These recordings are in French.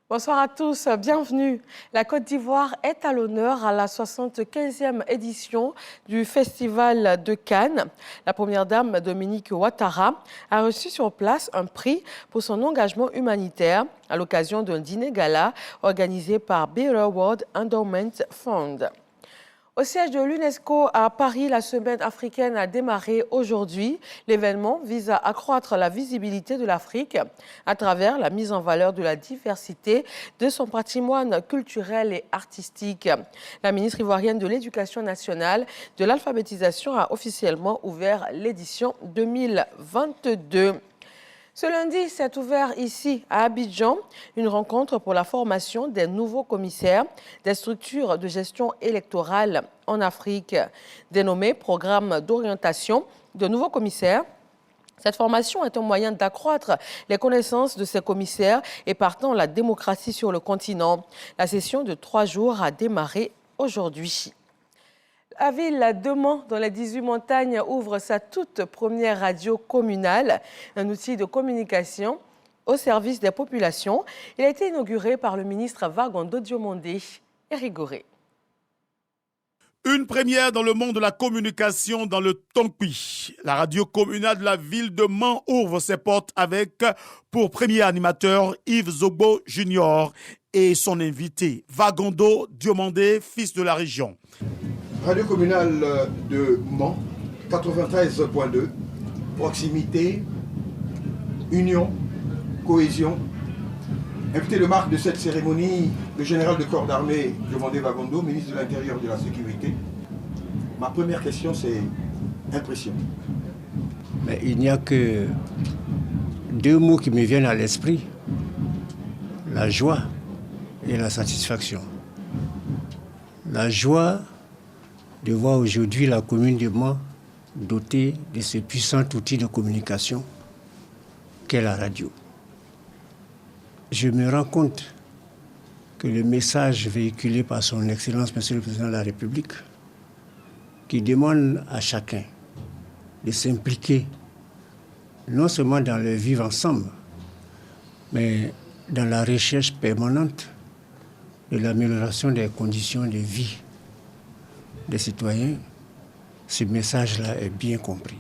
Bonsoir à tous, bienvenue. La Côte d'Ivoire est à l'honneur à la 75e édition du Festival de Cannes. La première dame, Dominique Ouattara, a reçu sur place un prix pour son engagement humanitaire à l'occasion d'un dîner gala organisé par Better World Endowment Fund. Au siège de l'UNESCO à Paris, la semaine africaine a démarré aujourd'hui. L'événement vise à accroître la visibilité de l'Afrique à travers la mise en valeur de la diversité de son patrimoine culturel et artistique. La ministre ivoirienne de l'Éducation nationale de l'alphabétisation a officiellement ouvert l'édition 2022. Ce lundi s'est ouvert ici à Abidjan une rencontre pour la formation des nouveaux commissaires des structures de gestion électorale en Afrique. Dénommé Programme d'orientation de nouveaux commissaires, cette formation est un moyen d'accroître les connaissances de ces commissaires et partant la démocratie sur le continent. La session de 3 jours a démarré aujourd'hui. La ville de Mans, dans les 18 montagnes, ouvre sa toute première radio communale, un outil de communication au service des populations. Il a été inauguré par le ministre Vagondo Diomandé et Rigoré. Une première dans le monde de la communication dans le Tonkwi. La radio communale de la ville de Mans ouvre ses portes avec, pour premier animateur, Yves Zogbo Junior et son invité, Vagondo Diomandé, fils de la région. Radio communale de Mans, 93.2, proximité, union, cohésion. Invité de marque de cette cérémonie, le général de corps d'armée Diomandé Vagondo, ministre de l'Intérieur et de la Sécurité. Ma première question, c'est impression. Mais il n'y a que 2 mots qui me viennent à l'esprit, la joie et la satisfaction. La joie de voir aujourd'hui la commune de Mans dotée de ce puissant outil de communication qu'est la radio. Je me rends compte que le message véhiculé par son Excellence, Monsieur le Président de la République, qui demande à chacun de s'impliquer non seulement dans le vivre ensemble, mais dans la recherche permanente de l'amélioration des conditions de vie des citoyens, ce message-là est bien compris.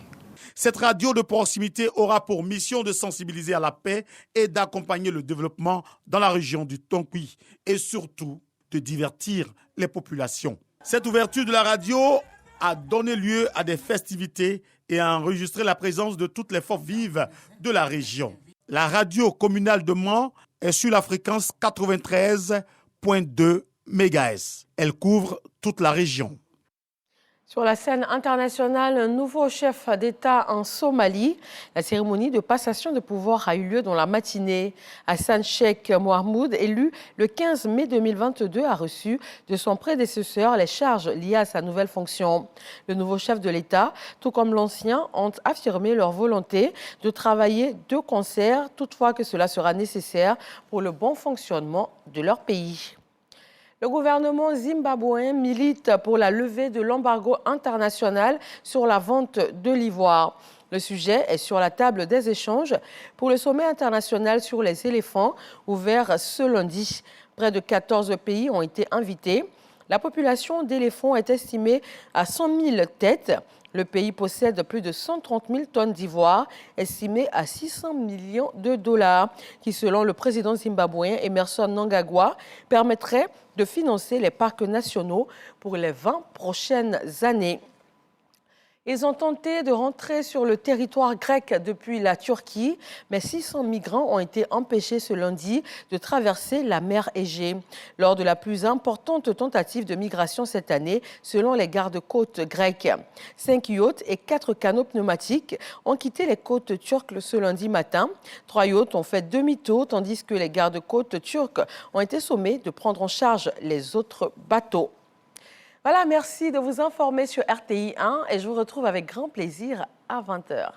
Cette radio de proximité aura pour mission de sensibiliser à la paix et d'accompagner le développement dans la région du Tonkwi et surtout de divertir les populations. Cette ouverture de la radio a donné lieu à des festivités et a enregistré la présence de toutes les forces vives de la région. La radio communale de Mans est sur la fréquence 93.2 MHz. Elle couvre toute la région. Sur la scène internationale, un nouveau chef d'État en Somalie. La cérémonie de passation de pouvoir a eu lieu dans la matinée. Hassan Sheikh Mohamud, élu le 15 mai 2022, a reçu de son prédécesseur les charges liées à sa nouvelle fonction. Le nouveau chef de l'État, tout comme l'ancien, ont affirmé leur volonté de travailler de concert, toutefois que cela sera nécessaire pour le bon fonctionnement de leur pays. Le gouvernement zimbabwéen milite pour la levée de l'embargo international sur la vente de l'ivoire. Le sujet est sur la table des échanges pour le sommet international sur les éléphants ouvert ce lundi. Près de 14 pays ont été invités. La population d'éléphants est estimée à 100 000 têtes. Le pays possède plus de 130 000 tonnes d'ivoire, estimées à 600 millions de dollars, qui, selon le président zimbabwéen Emmerson Mnangagwa, permettrait de financer les parcs nationaux pour les 20 prochaines années. Ils ont tenté de rentrer sur le territoire grec depuis la Turquie, mais 600 migrants ont été empêchés ce lundi de traverser la mer Égée. Lors de la plus importante tentative de migration cette année, selon les gardes-côtes grecs. 5 yachts et 4 canots pneumatiques ont quitté les côtes turques ce lundi matin. 3 yachts ont fait demi-tour, tandis que les gardes-côtes turcs ont été sommés de prendre en charge les autres bateaux. Voilà, merci de vous informer sur RTI 1 et je vous retrouve avec grand plaisir à 20h.